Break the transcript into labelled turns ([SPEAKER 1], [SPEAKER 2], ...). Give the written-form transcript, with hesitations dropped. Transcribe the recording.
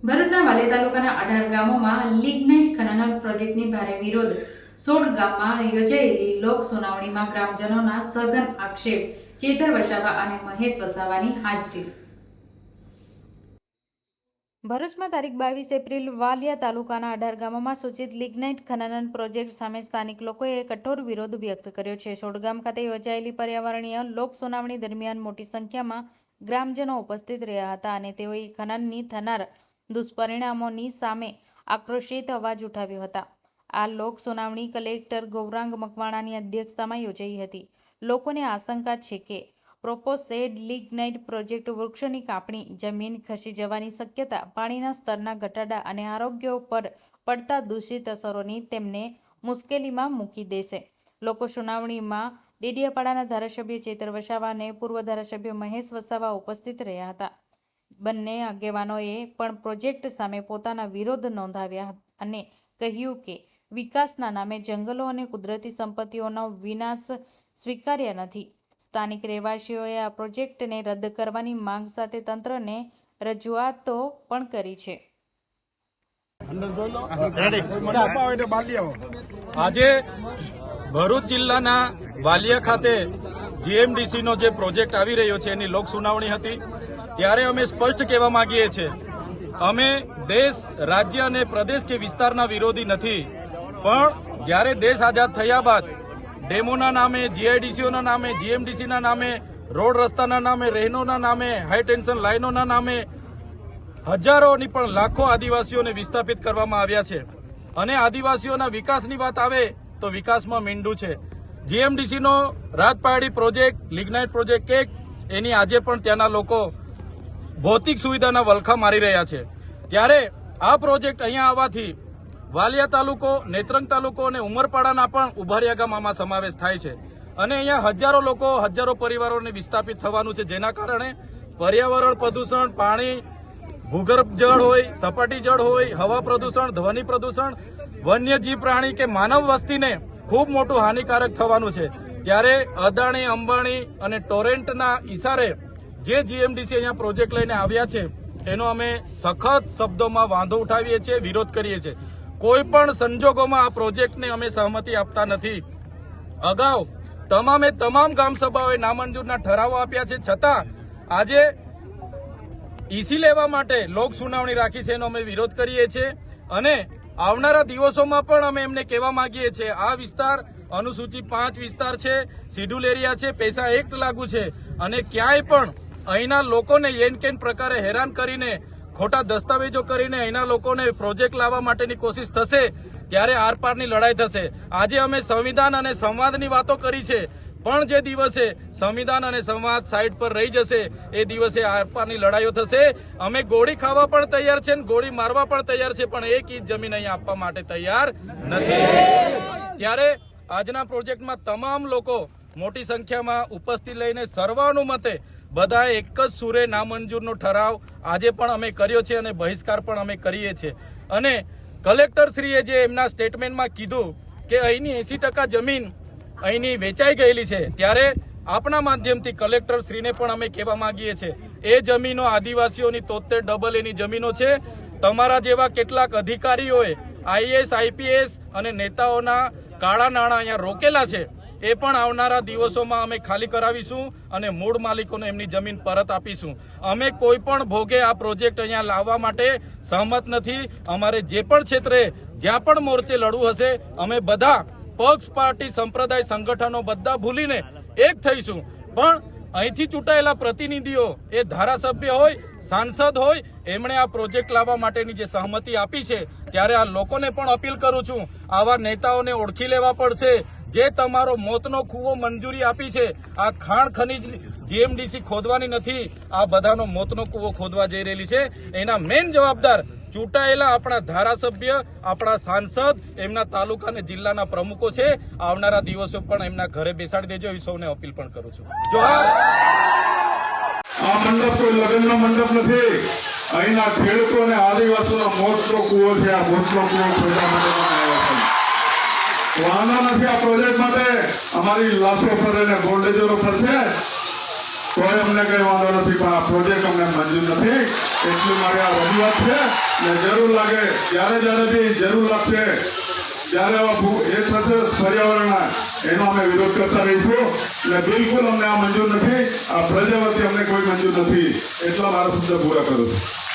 [SPEAKER 1] ભરૂચના વાલિયા તાલુકાના 18 ગામોમાં લિગ્નાઇટ ખનન પ્રોજેક્ટની ભારે વિરોધ 16 ગામમાં યોજાયેલી લોક સુનાવણીમાં ગ્રામજનોના સઘન આક્ષેપ ચેતર વસાવા અને મહેશ વસાવાની હાજરી। ભરૂચમાં તારીખ 22 એપ્રિલ વાલિયા તાલુકાના 18 ગામોમાં સૂચિત લિગ્નાઇટ ખનન પ્રોજેક્ટ સામે સ્થાનિક લોકોએ કઠોર વિરોધ વ્યક્ત કર્યો છે। 16 ગામ ખાતે યોજાયેલી પર્યાવરણીય લોક સુનાવણી દરમિયાન મોટી સંખ્યામાં ગ્રામજનો ઉપસ્થિત રહ્યા હતા અને તેઓએ ખનનની થનાર દુષ્પરિણામોની સામે આક્રોશિત અવાજ ઉઠાવ્યો હતા। આ લોક સુનાવણી કલેક્ટર ગૌરાંગ મકવાણાની અધ્યક્ષતામાં યોજાઈ હતી। લોકોને આશંકા છે કે પ્રોપોઝેડ લિગ્નાઇટ પ્રોજેક્ટ વૃક્ષોની કાપણી, જમીન ખસી જવાની શક્યતા, પાણીના સ્તરના ઘટાડા અને આરોગ્ય પર પડતા દૂષિત અસરોની તેમને મુશ્કેલીમાં મૂકી દેશે। લોકો સુનાવણીમાં ડેડિયાપાડાના ધારાસભ્ય ચેતર વસાવા અને પૂર્વ ધારાસભ્ય મહેશ વસાવા ઉપસ્થિત રહ્યા હતા। બંને આગેવાનોએ પણ પ્રોજેક્ટ સામે પોતાના વિરોધ નોંધાવ્યા અને કહ્યું કે વિકાસના નામે જંગલો અને કુદરતી સંપત્તિઓનો વિનાશ સ્વીકાર્ય નથી। સ્થાનિક રહેવાસીઓએ આ પ્રોજેક્ટને રદ કરવાની માંગ સાથે તંત્રને રજૂઆતો પણ કરી છે।
[SPEAKER 2] આજે ભરૂચ જિલ્લાના વાલિયા ખાતે જીએમડીસીનો જે પ્રોજેક્ટ આવી રહ્યો છે એની લોક સુનાવણી હતી। ત્યારે અમે સ્પષ્ટ કહેવા માંગીએ છીએ, અમે દેશ, રાજ્ય અને પ્રદેશ કે વિસ્તારના વિરોધી નથી, પણ જ્યારે દેશ આઝાદ થયા બાદ ડેમોના નામે, જીઆઈડીસીઓના નામે, જીએમડીસીના નામે, રોડ રસ્તાના નામે, રહેણોના નામે, હાઈ ટેન્શન લાઇનોના નામે હજારોની પણ લાખો આદિવાસીઓને વિસ્થાપિત કરવામાં આવ્યા છે અને આદિવાસીઓના વિકાસની વાત આવે તો વિકાસમાં મીંડું છે। જીએમડીસીનો રાજપારડી પ્રોજેક્ટ, લિગ્નાઇટ પ્રોજેક્ટ એની આજે પણ ત્યાંના લોકો ભૌતિક સુવિધાના વલખા મારી રહ્યા છે। ત્યારે આ પ્રોજેક્ટ અહીંયા આવવાથી વાલિયા તાલુકો, નેત્રંગ તાલુકો અને ઉમરપાડાના પણ ઉભારિયા ગામમાં સમાવેશ થાય છે અને અહીંયા હજારો લોકો, હજારો પરિવારોને વિસ્થાપિત થવાનું છે, જેના કારણે પર્યાવરણ પ્રદૂષણ, પાણી, ભૂગર્ભ જળ હોય, સપાટી જળ હોય, હવા પ્રદૂષણ, ધ્વનિ પ્રદૂષણ, વન્યજીવ પ્રાણી કે માનવ વસ્તીને ખૂબ મોટું હાનિકારક થવાનું છે। ત્યારે અદાણી, અંબાણી અને ટોરેન્ટના ઈશારે જે જીએમડીસી અહીંયા પ્રોજેક્ટ લઈને આવ્યા છે એનો અમે સખત શબ્દોમાં વાંધો ઉઠાવીએ છીએ, વિરોધ કરીએ છીએ। કોઈ પણ સંજોગોમાં આ પ્રોજેક્ટને અમે સહમતિ આપતા નથી। અગાઉ તમામ ગ્રામસભાઓએ નામંજૂરના ઠરાવો આપ્યા છે, છતાં આજે ઈસી લેવા માટે લોક સુનાવણી રાખી છે, એનો અમે વિરોધ કરીએ છીએ અને આવનારા દિવસોમાં પણ અમે એમને કહેવા માંગીએ છીએ, આ વિસ્તાર અનુસૂચિ 5 વિસ્તાર છે, શિડ્યુલ એરિયા છે, પૈસા એક્ટ લાગુ છે અને ક્યાંય પણ અહીંના લોકોને એન કેન પ્રકારે હેરાન કરીને, ખોટા દસ્તાવેજો કરીને અહીંના લોકોને પ્રોજેક્ટ લાવવા માટેની કોશિશ થશે ત્યારે આરપારની લડાઈ થશે। આજે અમે સંવિધાન અને સંવાદની વાતો કરી છે, પણ જે દિવસે સંવિધાન અને સંવાદ સાઈડ પર રહી જશે એ દિવસે આરપારની લડાઈઓ થશે। અમે ગોળી ખાવા પણ તૈયાર છે, ગોળી મારવા પણ તૈયાર છે, પણ એક ઇંચ જમીન અહીંયા આપવા માટે તૈયાર નથી। ત્યારે આજના પ્રોજેક્ટમાં તમામ લોકો મોટી સંખ્યામાં ઉપસ્થિત લઈને સર્વાનુમતે બધાએ એક જ સુરે નામંજૂરનો ઠરાવ આજે પણ અમે કર્યો છે અને બહિષ્કાર પણ અમે કરીએ છીએ। અને કલેક્ટરશ્રીએ જે એમના સ્ટેટમેન્ટમાં કીધું કે અહીંની 80% જમીન અહીંની વેચાઈ ગયેલી છે, ત્યારે આપના માધ્યમથી કલેક્ટરશ્રીને પણ અમે કહેવા માંગીએ છીએ, એ જમીનો આદિવાસીઓની 73 ડબલ એની જમીનો છે। તમારા જેવા કેટલાક અધિકારીઓએ આઈએસ, આઈપીએસ અને નેતાઓના કાળા નાણાં અહીંયા રોકેલા છે, એ પણ આવનારા દિવસોમાં અમે ખાલી કરાવીશું અને મૂળ માલિકોને એમની જમીન પરત આપીશું। અમે કોઈ પણ ભોગે આ પ્રોજેક્ટ અહીંયા લાવવા માટે સહમત નથી। અમારે જે પણ ક્ષેત્રે જ્યાં પણ મોરચે લડવું હશે, અમે બધા પક્ષ, પાર્ટી, સંપ્રદાય, સંગઠનો બધા ભૂલીને એક થઈશું। પણ અહીંથી ચૂંટાયેલા પ્રતિનિધિઓ, એ ધારાસભ્ય હોય, સાંસદ હોય, એમણે આ પ્રોજેક્ટ લાવવા માટેની જે સહમતિ આપી છે, ત્યારે આ લોકોને પણ અપીલ કરું છું, આવા નેતાઓને ઓળખી લેવા પડશે જે તમારો મોતનો કૂવો મંજૂરી આપી છે। આ ખાણ ખનીજ જીએમડીસી ખોદવાની નથી, આ બધાનો મોતનો કૂવો ખોદવા જઈ રહેલી છે। એના મેઇન જવાબદાર ચૂંટાયેલા આપણા ધારાસભ્ય, આપણા સાંસદ, એમના તાલુકા અને જિલ્લાના પ્રમુખો છે। આવનારા દિવસો પણ એમના ઘરે બેસાડી દેજો, એવી સૌને અપીલ પણ કરું છું। જોહાર।
[SPEAKER 3] આ મંડપ કોઈ લગ્નનો મંડપ નથી, અહીંના ખેડૂતો અને આદિવાસીઓનો મોતનો કૂવો છે। આ મોતનો કૂવો ખોદવા માટે આવ્યા છે। વાંધો નથી, આ પ્રોજેક્ટ માટે અમારી લાશો ફરે ને ગોલ્ડેજરો ફરશે, તોય અમને કઈ વાંધો નથી, પણ આ પ્રોજેક્ટ અમને મંજૂર નથી. એટલી મારી આ રજૂઆત છે. ને જરૂર લાગે જ્યારે બી જરૂર લાગશે, જ્યારે એ થશે પર્યાવરણના, એનો અમે વિરોધ કરતા રહીશું. એટલે બિલકુલ અમને આ મંજૂર નથી. આ પ્રજા વતી અમને કોઈ મંજૂર નથી. એટલા મારા શબ્દ પૂરા કરું છું.